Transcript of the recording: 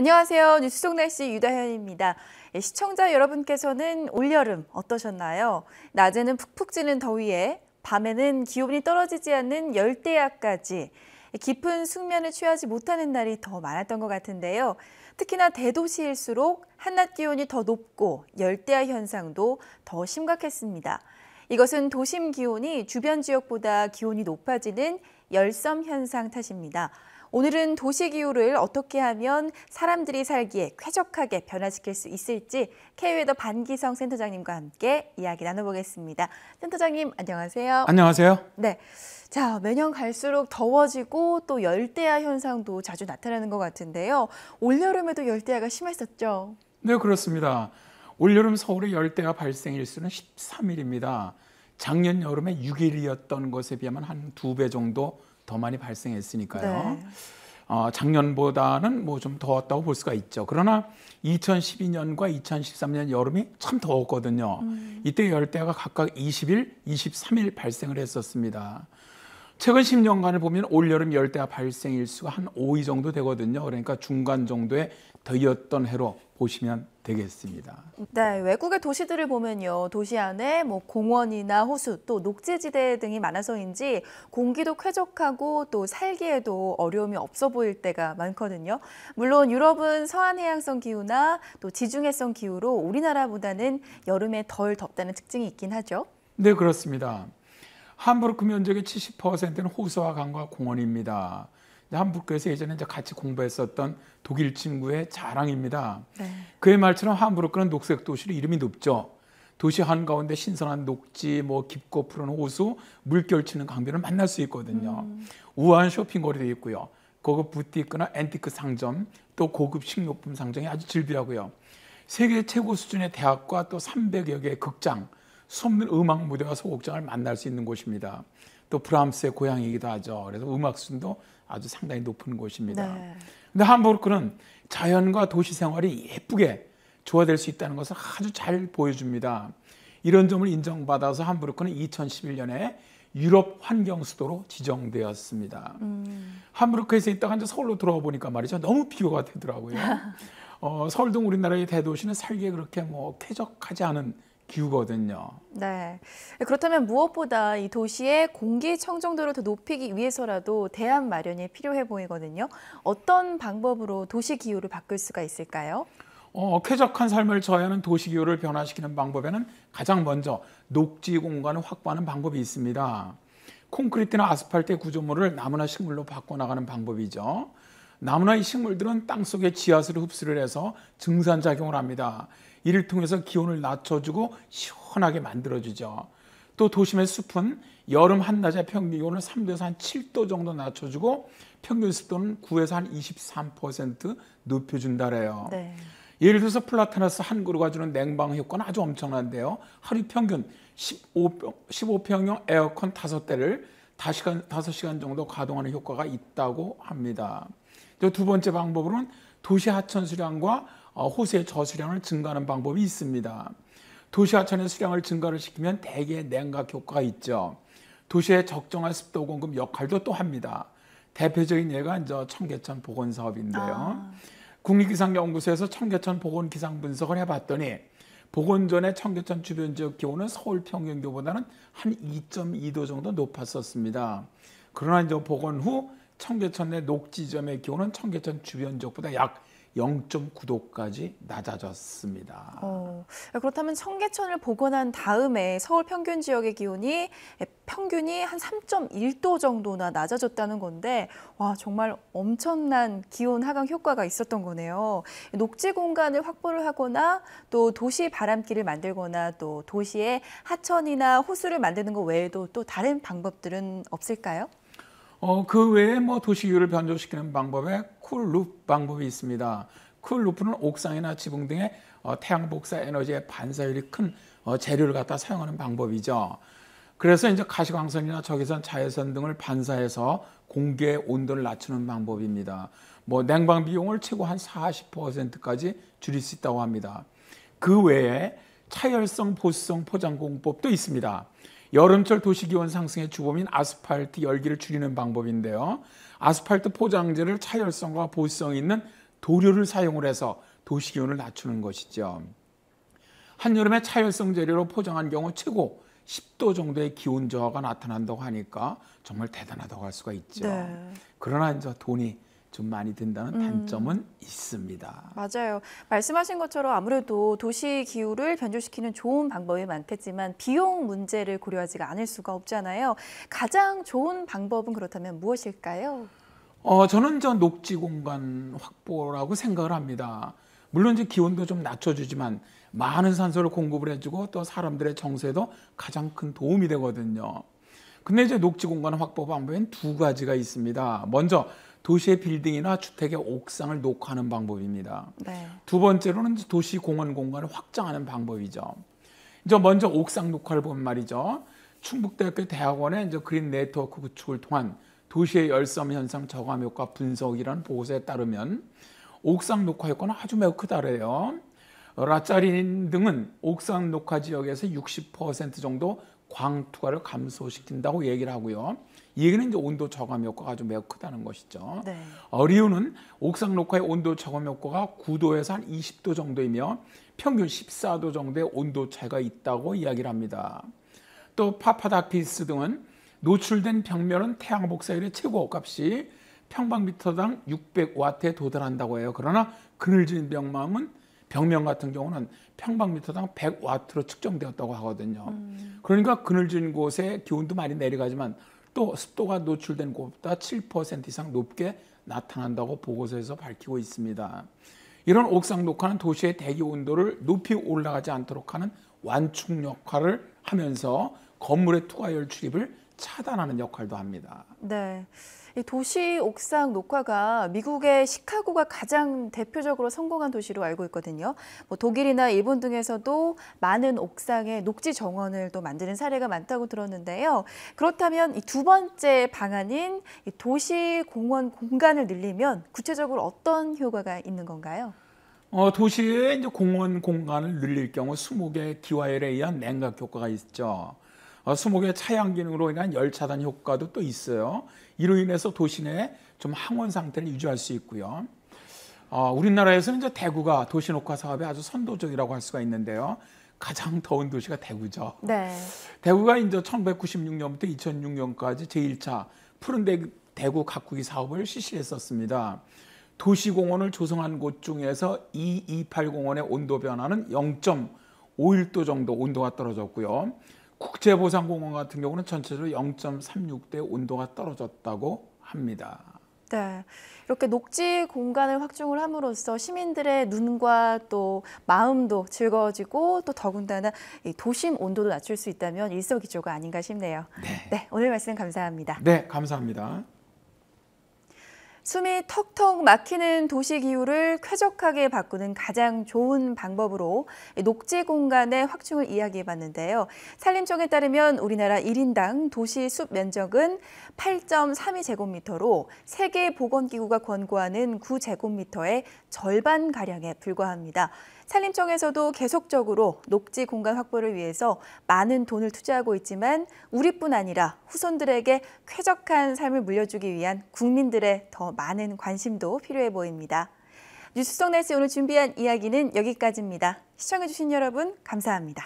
안녕하세요. 뉴스 속 날씨 유다현입니다. 시청자 여러분께서는 올여름 어떠셨나요? 낮에는 푹푹 찌는 더위에 밤에는 기온이 떨어지지 않는 열대야까지 깊은 숙면을 취하지 못하는 날이 더 많았던 것 같은데요. 특히나 대도시일수록 한낮 기온이 더 높고 열대야 현상도 더 심각했습니다. 이것은 도심 기온이 주변 지역보다 기온이 높아지는 열섬 현상 탓입니다. 오늘은 도시기후를 어떻게 하면 사람들이 살기에 쾌적하게 변화시킬 수 있을지 K웨더 반기성 센터장님과 함께 이야기 나눠보겠습니다. 센터장님 안녕하세요. 안녕하세요. 네, 자 매년 갈수록 더워지고 또 열대야 현상도 자주 나타나는 것 같은데요. 올여름에도 열대야가 심했었죠? 네, 그렇습니다. 올여름 서울의 열대야 발생 일수는 13일입니다. 작년 여름에 6일이었던 것에 비하면 한 2배 정도 더 많이 발생했으니까요. 네. 작년보다는 뭐 좀 더웠다고 볼 수가 있죠. 그러나 2012년과 2013년 여름이 참 더웠거든요. 이때 열대야가 각각 20일, 23일 발생을 했었습니다. 최근 10년간을 보면 올여름 열대야 발생 일수가 한 5위 정도 되거든요. 그러니까 중간 정도의 더위였던 해로 보시면 되겠습니다. 네, 외국의 도시들을 보면요. 도시 안에 공원이나 호수, 또 녹지지대 등이 많아서인지 공기도 쾌적하고 또 살기에도 어려움이 없어 보일 때가 많거든요. 물론 유럽은 서한해양성 기후나 또 지중해성 기후로 우리나라보다는 여름에 덜 덥다는 특징이 있긴 하죠. 네, 그렇습니다. 함부르크 면적의 70%는 호수와 강과 공원입니다. 함부르크에서 예전에 같이 공부했었던 독일 친구의 자랑입니다. 네. 그의 말처럼 함부르크는 녹색 도시로 이름이 높죠. 도시 한가운데 신선한 녹지, 깊고 푸른 호수, 물결 치는 강변을 만날 수 있거든요. 우아한 쇼핑거리도 있고요. 고급 부티크나 앤티크 상점, 또 고급 식료품 상점이 아주 즐비하고요. 세계 최고 수준의 대학과 또 300여 개의 극장, 수없는 음악 무대와 소극장을 만날 수 있는 곳입니다. 또 브람스의 고향이기도 하죠. 그래서 음악 수준도 아주 상당히 높은 곳입니다. 네. 근데 함부르크는 자연과 도시 생활이 예쁘게 조화될 수 있다는 것을 아주 잘 보여줍니다. 이런 점을 인정받아서 함부르크는 2011년에 유럽 환경 수도로 지정되었습니다. 함부르크에서 있다가 이제 서울로 들어와 보니까 말이죠. 너무 비교가 되더라고요. 서울 등 우리나라의 대도시는 살기에 그렇게 쾌적하지 않은 기후거든요. 네. 그렇다면 무엇보다 이 도시의 공기청정도를 더 높이기 위해서라도 대안 마련이 필요해 보이거든요. 어떤 방법으로 도시 기후를 바꿀 수가 있을까요? 쾌적한 삶을 저해하는 도시 기후를 변화시키는 방법에는 가장 먼저 녹지 공간을 확보하는 방법이 있습니다. 콘크리트나 아스팔트의 구조물을 나무나 식물로 바꿔나가는 방법이죠. 나무나 이 식물들은 땅속에 지하수를 흡수를 해서 증산작용을 합니다. 이를 통해서 기온을 낮춰주고 시원하게 만들어주죠. 또 도심의 숲은 여름 한낮의 평균 기온을 3도에서 한 7도 정도 낮춰주고 평균 습도는 9에서 한 23% 높여준다래요. 네. 예를 들어서 플라타너스 한 그루가 주는 냉방 효과는 아주 엄청난데요. 하루 평균 15평형 에어컨 5대를 5시간 정도 가동하는 효과가 있다고 합니다. 두 번째 방법으로는 도시 하천 수량과 호수의 저수량을 증가하는 방법이 있습니다. 도시 하천의 수량을 증가를 시키면 대기의 냉각 효과가 있죠. 도시의 적정한 습도 공급 역할도 또 합니다. 대표적인 예가 이제 청계천 복원 사업인데요. 국립기상연구소에서 청계천 복원 기상 분석을 해봤더니 복원 전에 청계천 주변 지역 기온은 서울 평균 기온보다는 한 2.2도 정도 높았었습니다. 그러나 이제 복원 후 청계천 내 녹지점의 기온은 청계천 주변 지역보다 약 0.9도까지 낮아졌습니다. 그렇다면 청계천을 복원한 다음에 서울 평균 지역의 기온이 평균이 한 3.1도 정도나 낮아졌다는 건데 와 정말 엄청난 기온 하강 효과가 있었던 거네요. 녹지 공간을 확보를 하거나 또 도시 바람길을 만들거나 또 도시의 하천이나 호수를 만드는 것 외에도 또 다른 방법들은 없을까요? 그 외에 도시 기후를 변조시키는 방법에 쿨루프 방법이 있습니다. 쿨루프는 옥상이나 지붕 등의 태양 복사 에너지의 반사율이 큰 재료를 갖다 사용하는 방법이죠. 그래서 이제 가시광선이나 적외선, 자외선 등을 반사해서 공기의 온도를 낮추는 방법입니다. 냉방 비용을 최고 한 40%까지 줄일 수 있다고 합니다. 그 외에 차열성 보수성 포장 공법도 있습니다. 여름철 도시기온 상승의 주범인 아스팔트 열기를 줄이는 방법인데요. 아스팔트 포장재를 차열성과 보수성이 있는 도료를 사용을 해서 도시 기온을 낮추는 것이죠. 한여름에 차열성 재료로 포장한 경우 최고 10도 정도의 기온 저하가 나타난다고 하니까 정말 대단하다고 할 수가 있죠. 네. 그러나 이제 돈이 좀 많이 든다는 단점은 있습니다. 맞아요. 말씀하신 것처럼 아무래도 도시 기후를 변조시키는 좋은 방법이 많겠지만 비용 문제를 고려하지가 않을 수가 없잖아요. 가장 좋은 방법은 그렇다면 무엇일까요? 저는 녹지 공간 확보라고 생각을 합니다. 물론 이제 기온도 좀 낮춰주지만 많은 산소를 공급을 해주고 또 사람들의 정서에도 가장 큰 도움이 되거든요. 근데 이제 녹지 공간 확보 방법엔 두 가지가 있습니다. 먼저 도시의 빌딩이나 주택의 옥상을 녹화하는 방법입니다. 네. 두 번째로는 도시 공원 공간을 확장하는 방법이죠. 이제 먼저 옥상 녹화를 보면 말이죠. 충북대학교 대학원의 이제 그린 네트워크 구축을 통한 도시의 열섬 현상 저감 효과 분석이라는 보고서에 따르면 옥상 녹화 효과는 아주 매우 크다래요. 라짜린 등은 옥상 녹화 지역에서 60% 정도 광투과를 감소시킨다고 얘기를 하고요. 이 얘기는 이제 온도 저감 효과가 아주 매우 크다는 것이죠. 네. 리우는 옥상 녹화의 온도 저감 효과가 9도에서 한 20도 정도이며 평균 14도 정도의 온도 차이가 있다고 이야기를 합니다. 또 파파다키스 등은 노출된 벽면은 태양 복사율의 최고 값이 평방미터당 600와트에 도달한다고 해요. 그러나 그늘진 벽면 같은 경우는 평방미터당 100와트로 측정되었다고 하거든요. 그러니까 그늘진 곳의 기온도 많이 내려가지만 또 습도가 노출된 곳보다 7% 이상 높게 나타난다고 보고서에서 밝히고 있습니다. 이런 옥상 녹화는 도시의 대기 온도를 높이 올라가지 않도록 하는 완충 역할을 하면서 건물의 투과열 출입을 차단하는 역할도 합니다. 네. 이 도시 옥상 녹화가 미국의 시카고가 가장 대표적으로 성공한 도시로 알고 있거든요. 독일이나 일본 등에서도 많은 옥상에 녹지 정원을 또 만드는 사례가 많다고 들었는데요. 그렇다면 이 두 번째 방안인 이 도시 공원 공간을 늘리면 구체적으로 어떤 효과가 있는 건가요? 도시의 이제 공원 공간을 늘릴 경우 수목의 기화열에 의한 냉각 효과가 있죠. 수목의 차양 기능으로 인한 열 차단 효과도 또 있어요. 이로 인해서 도시 내에 좀 항원 상태를 유지할 수 있고요. 우리나라에서는 이제 대구가 도시 녹화 사업에 아주 선도적이라고 할 수가 있는데요. 가장 더운 도시가 대구죠. 네. 대구가 이제 1996년부터 2006년까지 제1차 푸른 대구 가꾸기 사업을 실시했었습니다. 도시공원을 조성한 곳 중에서 2280원의 온도 변화는 0.51도 정도 온도가 떨어졌고요. 국제보상공원 같은 경우는 전체적으로 0.36대 온도가 떨어졌다고 합니다. 네, 이렇게 녹지 공간을 확충을 함으로써 시민들의 눈과 또 마음도 즐거워지고 또 더군다나 이 도심 온도도 낮출 수 있다면 일석이조가 아닌가 싶네요. 네, 오늘 말씀 감사합니다. 네, 감사합니다. 숨이 턱턱 막히는 도시 기후를 쾌적하게 바꾸는 가장 좋은 방법으로 녹지 공간의 확충을 이야기해 봤는데요. 산림청에 따르면 우리나라 1인당 도시 숲 면적은 8.32제곱미터로 세계보건기구가 권고하는 9제곱미터의 절반가량에 불과합니다. 산림청에서도 계속적으로 녹지 공간 확보를 위해서 많은 돈을 투자하고 있지만 우리뿐 아니라 후손들에게 쾌적한 삶을 물려주기 위한 국민들의 더 많은 관심도 필요해 보입니다. 뉴스 속 날씨 오늘 준비한 이야기는 여기까지입니다. 시청해주신 여러분 감사합니다.